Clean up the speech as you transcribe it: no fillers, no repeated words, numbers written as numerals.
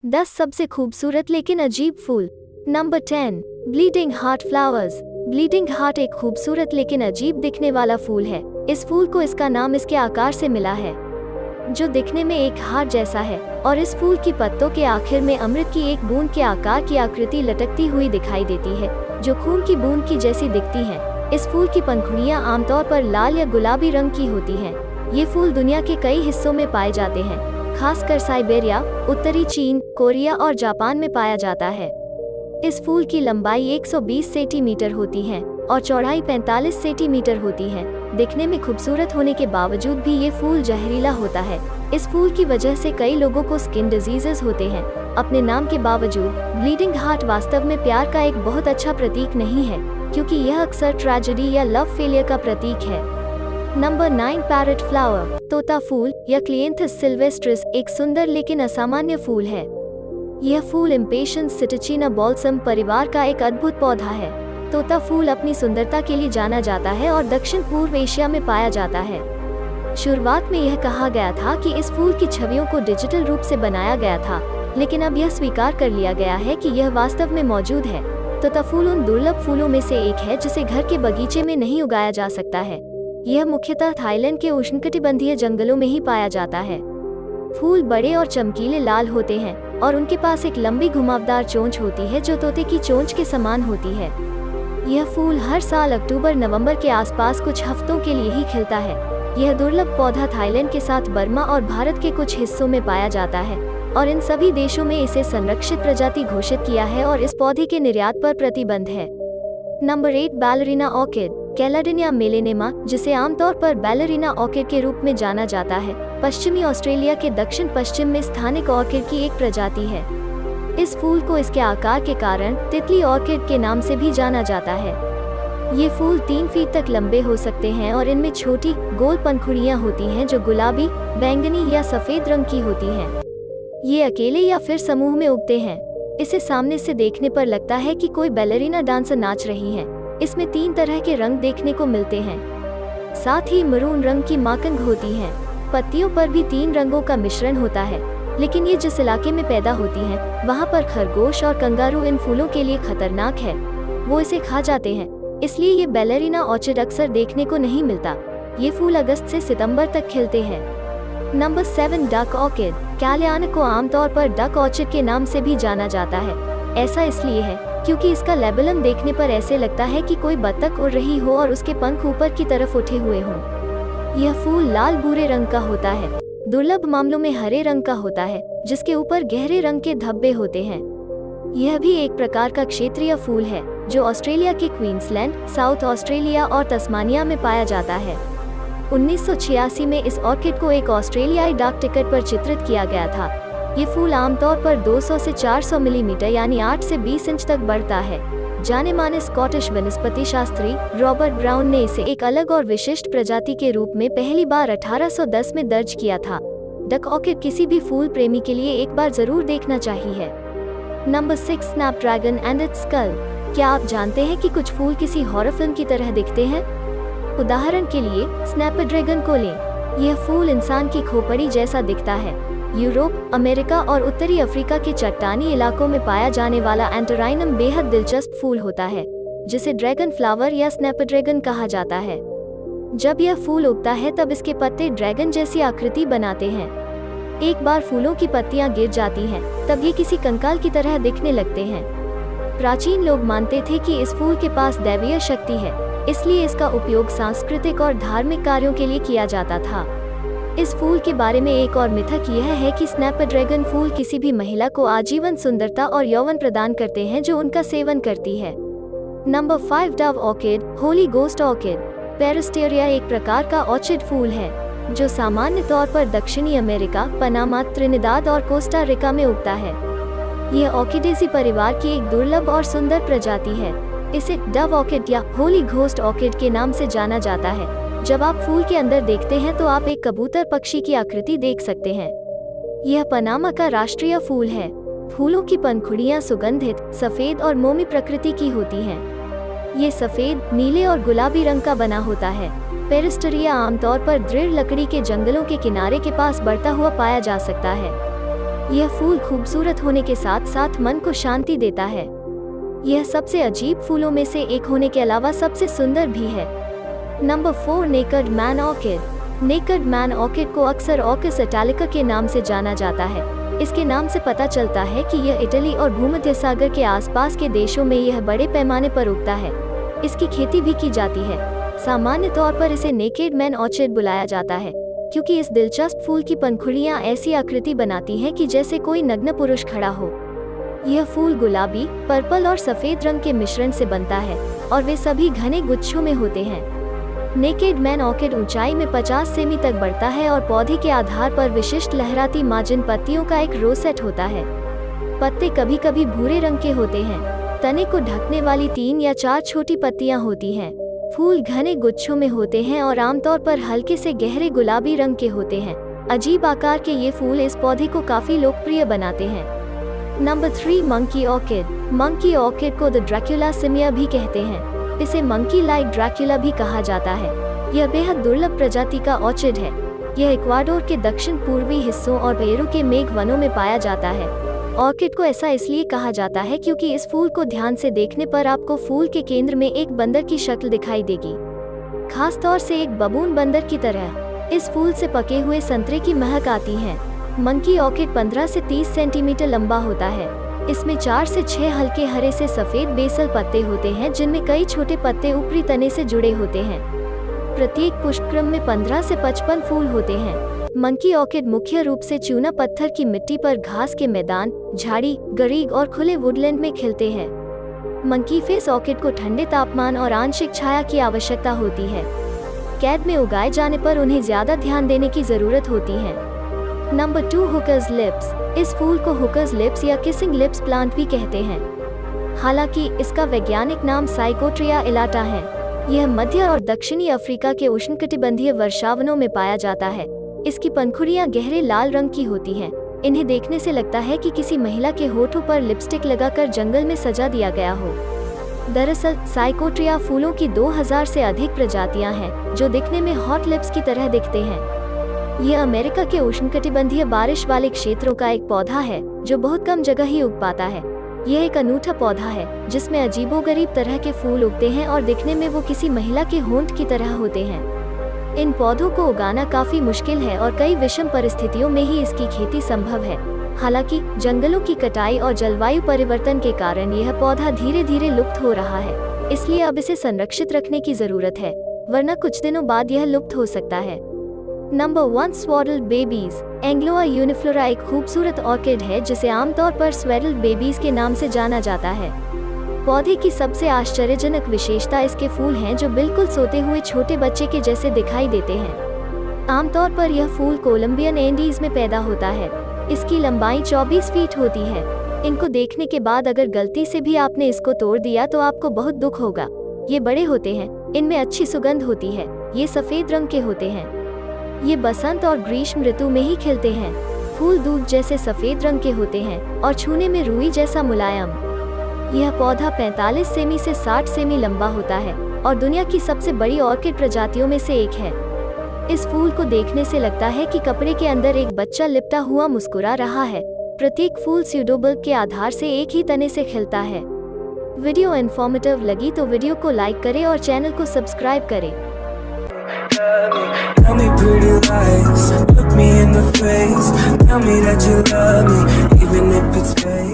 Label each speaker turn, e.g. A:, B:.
A: 10 सबसे खूबसूरत लेकिन अजीब फूल। Number 10, bleeding heart flowers. Bleeding heart एक खूबसूरत लेकिन अजीब दिखने वाला फूल है। इस फूल को इसका नाम इसके आकार से मिला है, जो दिखने में एक हार्ट जैसा है, और इस फूल की पत्तों के आखिर में अमृत की एक बूंद के आकार की आकृति लटकती हुई दिखाई देती है, जो खून की बूंद की जैसी दिखती है। इस फूल की पंखुड़ियां आमतौर पर लाल या गुलाबी रंग की होती हैं। ये फूल दुनिया के कई हिस्सों में पाए जाते हैं, खासकर साइबेरिया, उत्तरी चीन, कोरिया और जापान में पाया जाता है। इस फूल की लंबाई 120 सेंटीमीटर होती है और चौड़ाई 45 सेंटीमीटर होती है। दिखने में खूबसूरत होने के बावजूद भी ये फूल जहरीला होता है। इस फूल की वजह से कई लोगों को स्किन डिजीजेस होते हैं। अपने नाम के बावजूद ब्लीडिंग हार्ट वास्तव में प्यार का एक बहुत अच्छा प्रतीक नहीं है, क्योंकि यह अक्सर ट्रेजेडी या लव फेलियर का प्रतीक है। Number 9, parrot flower. तोता फूल या क्लिएंथस सिल्वेस्ट्रिस एक सुंदर लेकिन असामान्य फूल है। यह फूल इम्पेशंस सिटिचिना बॉल्सम परिवार का एक अद्भुत पौधा है। तोता फूल अपनी सुंदरता के लिए जाना जाता है और दक्षिण पूर्व एशिया में पाया जाता है। शुरुआत में यह कहा गया था कि इस फूल की छवियों को डिजिटल रूप से बनाया गया था, लेकिन अब यह स्वीकार कर लिया गया है कि यह वास्तव में मौजूद है। तोता फूल उन दुर्लभ फूलों में से एक है जिसे घर के बगीचे में नहीं उगाया जा सकता है। यह मुख्यतः थाईलैंड के उष्णकटिबंधीय जंगलों में ही पाया जाता है। फूल बड़े और चमकीले लाल होते हैं और उनके पास एक लंबी घुमावदार चोंच होती है जो तोते की चोंच के समान होती है। यह फूल हर साल अक्टूबर-नवंबर के आसपास कुछ हफ्तों के लिए ही खिलता है। यह दुर्लभ पौधा थाईलैंड के साथ बर्मा और भारत के कुछ हिस्सों में पाया जाता है, और इन सभी देशों में इसे संरक्षित प्रजाति घोषित किया है और इस पौधे के निर्यात पर प्रतिबंध है। Number 8, ballerina orchid. Caladenia melanema, जिसे आमतौर पर बैलरीना ऑर्किड के रूप में जाना जाता है, पश्चिमी ऑस्ट्रेलिया के दक्षिण पश्चिम में स्थानिक ऑर्किड की एक प्रजाति है। इस फूल को इसके आकार के कारण तितली ऑर्किड के नाम से भी जाना जाता है। ये फूल 3 फीट तक लंबे हो सकते हैं और इनमें छोटी गोल पंखुड़ियां होती हैं जो गुलाबी, बैंगनी या सफेद रंग की होती हैं। ये अकेले या फिर समूह में उगते हैं। इसे सामने से देखने पर लगता है कि कोई बैलरीना डांसर नाच रही है। इसमें 3 तरह के रंग देखने को मिलते हैं, साथ ही मरून रंग की माकंग होती हैं। पत्तियों पर भी 3 रंगों का मिश्रण होता है, लेकिन ये जिस इलाके में पैदा होती हैं, वहाँ पर खरगोश और कंगारू इन फूलों के लिए खतरनाक है। वो इसे खा जाते हैं, इसलिए ये बैलरीना ऑर्चिड अक्सर देखने को नहीं मिलता। ये फूल अगस्त से सितंबर तक खिलते हैं। Number 7, duck orchid. कैलियाना को आमतौर पर डक ऑर्चिड के नाम से भी जाना जाता है। ऐसा इसलिए है क्योंकि इसका लेबलम देखने पर ऐसे लगता है कि कोई बत्तख उड़ रही हो और उसके पंख ऊपर की तरफ उठे हुए हों। यह फूल लाल भूरे रंग का होता है, दुर्लभ मामलों में हरे रंग का होता है, जिसके ऊपर गहरे रंग के धब्बे होते हैं। यह भी एक प्रकार का क्षेत्रीय फूल है जो ऑस्ट्रेलिया के क्वींसलैंड, साउथ ऑस्ट्रेलिया और तस्मानिया में पाया जाता है। 1986 में इस ऑर्किड को एक ऑस्ट्रेलियाई डाक टिकट पर चित्रित किया गया था। ये फूल आमतौर पर 200 से 400 मिलीमीटर यानी 8 से 20 इंच तक बढ़ता है। जाने माने स्कॉटिश वनस्पति शास्त्री रॉबर्ट ब्राउन ने इसे एक अलग और विशिष्ट प्रजाति के रूप में पहली बार 1810 में दर्ज किया था। डक ऑर्किड किसी भी फूल प्रेमी के लिए एक बार जरूर देखना चाहिए। Number 6, Snapdragon and its skull. क्या आप जानते हैं कि कुछ फूल किसी हॉरर फिल्म की तरह दिखते हैं? उदाहरण के लिए स्नैपड्रैगन को लें। यह फूल इंसान की खोपड़ी जैसा दिखता है। यूरोप, अमेरिका और उत्तरी अफ्रीका के चट्टानी इलाकों में पाया जाने वाला एंटोराइनम बेहद दिलचस्प फूल होता है, जिसे ड्रैगन फ्लावर या स्नैपड्रैगन कहा जाता है। जब यह फूल उगता है तब इसके पत्ते ड्रैगन जैसी आकृति बनाते हैं। एक बार फूलों की पत्तियां गिर जाती हैं, तब ये किसी कंकाल की तरह दिखने लगते हैं। प्राचीन लोग मानते थे कि इस फूल के पास दैवीय शक्ति है, इसलिए इसका उपयोग सांस्कृतिक और धार्मिक कार्यों के लिए किया जाता था। इस फूल के बारे में एक और मिथक यह है कि स्नैपड्रैगन फूल किसी भी महिला को आजीवन सुंदरता और यौवन प्रदान करते हैं जो उनका सेवन करती है। Number 5, dove orchid, holy ghost orchid. Peristeria एक प्रकार का ऑर्चिड फूल है जो सामान्य तौर पर दक्षिणी अमेरिका, पनामा, त्रिनिदाद और कोस्टा रिका में उगता है। यह ऑर्किडेसी परिवार की एक दुर्लभ और सुंदर प्रजाति है। इसे डव ऑर्किड या होली घोस्ट ऑर्किड के नाम से जाना जाता है। जब आप फूल के अंदर देखते हैं तो आप एक कबूतर पक्षी की आकृति देख सकते हैं। यह पनामा का राष्ट्रीय फूल है। फूलों की पंखुड़ियां सुगंधित, सफेद और मोमी प्रकृति की होती हैं। ये सफेद, नीले और गुलाबी रंग का बना होता है। पेरिस्टेरिया आमतौर पर दृढ़ लकड़ी के जंगलों के किनारे के पास बढ़ता हुआ पाया जा सकता है। यह फूल खूबसूरत होने के साथ साथ मन को शांति देता है। यह सबसे अजीब फूलों में से एक होने के अलावा सबसे सुंदर भी है। Number 4 naked man orchid. Naked man orchid को अक्सर ऑर्किस इटालिका के नाम से जाना जाता है। इसके नाम से पता चलता है कि यह इटली और भूमध्य सागर के आसपास के देशों में यह बड़े पैमाने पर उगता है। इसकी खेती भी की जाती है। सामान्य तौर पर इसे नेकेड मैन ऑर्चिड बुलाया जाता है क्योंकि इस दिलचस्प फूल की पंखुड़ियां ऐसी आकृति बनाती हैं कि जैसे कोई नग्न पुरुष खड़ा हो। यह फूल गुलाबी, पर्पल और सफेद रंग के मिश्रण से बनता है और वे सभी घने गुच्छों में होते हैं। नेकेड मैन ऑर्किड ऊंचाई में 50 सेमी तक बढ़ता है और पौधे के आधार पर विशिष्ट लहराती मार्जिन पत्तियों का एक रोसेट होता है। पत्ते कभी कभी भूरे रंग के होते हैं। तने को ढकने वाली 3 या 4 छोटी पत्तियां होती हैं। फूल घने गुच्छों में होते हैं और आमतौर पर हल्के से गहरे गुलाबी रंग के होते हैं। अजीब आकार के ये फूल इस पौधे को काफी लोकप्रिय बनाते हैं। Number 3 monkey orchid. Monkey orchid को द ड्रैक्युला सिमिया भी कहते हैं। इसे मंकी लाइक ड्रैक्युला भी कहा जाता है। यह बेहद दुर्लभ प्रजाति का ऑर्चिड है। यह इक्वाडोर के दक्षिण पूर्वी हिस्सों और पेरू के मेघ वनों में पाया जाता है। ऑर्किड को ऐसा इसलिए कहा जाता है क्योंकि इस फूल को ध्यान से देखने पर आपको फूल के केंद्र में एक बंदर की शक्ल दिखाई देगी, खास तौर से एक बबून बंदर की तरह। इस फूल से पके हुए संतरे की महक आती है। मंकी ऑर्किड 15 से 30 सेंटीमीटर लंबा होता है। इसमें 4 से 6 हल्के हरे से सफेद बेसल पत्ते होते हैं जिनमें कई छोटे पत्ते ऊपरी तने से जुड़े होते हैं। प्रत्येक पुष्पक्रम में 15 से 55 फूल होते हैं। मंकी ऑर्किड मुख्य रूप से चूना पत्थर की मिट्टी पर घास के मैदान, झाड़ी, गरीग और खुले वुडलैंड में खिलते हैं। मंकी फेस ऑर्किड को ठंडे तापमान और आंशिक छाया की आवश्यकता होती है। कैद में उगाए जाने पर उन्हें ज्यादा ध्यान देने की जरूरत होती है। Number 2 hookers lips. इस फूल को हुकर्स लिप्स या किसिंग लिप्स प्लांट भी कहते हैं। हालांकि इसका वैज्ञानिक नाम साइकोट्रिया इलाटा है। यह मध्य और दक्षिणी अफ्रीका के उष्णकटिबंधीय वर्षावनों में पाया जाता है। इसकी पंखुड़ियां गहरे लाल रंग की होती हैं। इन्हें देखने से लगता है कि किसी महिला के होठों पर लिपस्टिक लगाकर जंगल में सजा दिया गया हो। दरअसल साइकोट्रिया फूलों की 2000 से अधिक प्रजातियां हैं जो दिखने में हॉट लिप्स की तरह दिखते हैं। यह अमेरिका के उष्णकटिबंधीय बारिश वाले क्षेत्रों का एक पौधा है जो बहुत कम जगह ही उग पाता है। यह एक अनूठा पौधा है जिसमें अजीबोगरीब तरह के फूल उगते हैं और दिखने में वो किसी महिला के होंठ की तरह होते हैं। इन पौधों को उगाना काफी मुश्किल है और कई विषम परिस्थितियों में ही इसकी खेती संभव है। हालांकि जंगलों की कटाई और जलवायु परिवर्तन के कारण यह पौधा धीरे धीरे लुप्त हो रहा है, इसलिए अब इसे संरक्षित रखने की जरूरत है, वरना कुछ दिनों बाद यह लुप्त हो सकता है। Number 1 स्वॉडल्ड babies. एंग्लोआ यूनिफ्लोरा एक खूबसूरत ऑर्किड है जिसे आमतौर पर स्वेडल्ड बेबीज के नाम से जाना जाता है। पौधे की सबसे आश्चर्यजनक विशेषता इसके फूल हैं जो बिल्कुल सोते हुए छोटे बच्चे के जैसे दिखाई देते हैं। आमतौर पर यह फूल कोलंबियन एंडीज में पैदा होता है। इसकी लंबाई 24 फीट होती है। इनको देखने के बाद अगर गलती से भी आपने इसको तोड़ दिया तो आपको बहुत दुख होगा। ये बड़े होते हैं, इनमें अच्छी सुगंध होती है। ये सफेद रंग के होते हैं। ये बसंत और ग्रीष्म ऋतु में ही खिलते हैं। फूल दूध जैसे सफेद रंग के होते हैं और छूने में रुई जैसा मुलायम। यह पौधा 45 सेमी से 60 सेमी लंबा होता है और दुनिया की सबसे बड़ी ऑर्किड प्रजातियों में से एक है। इस फूल को देखने से लगता है कि कपड़े के अंदर एक बच्चा लिपटा हुआ मुस्कुरा रहा है। प्रत्येक फूल स्यूडोबल्ब के आधार से एक ही तने से खिलता है। वीडियो इन्फॉर्मेटिव लगी तो वीडियो को लाइक करें और चैनल को सब्सक्राइब करें।
B: Tell me pretty lies, look me in the face, tell me that you love me, even if it's fake.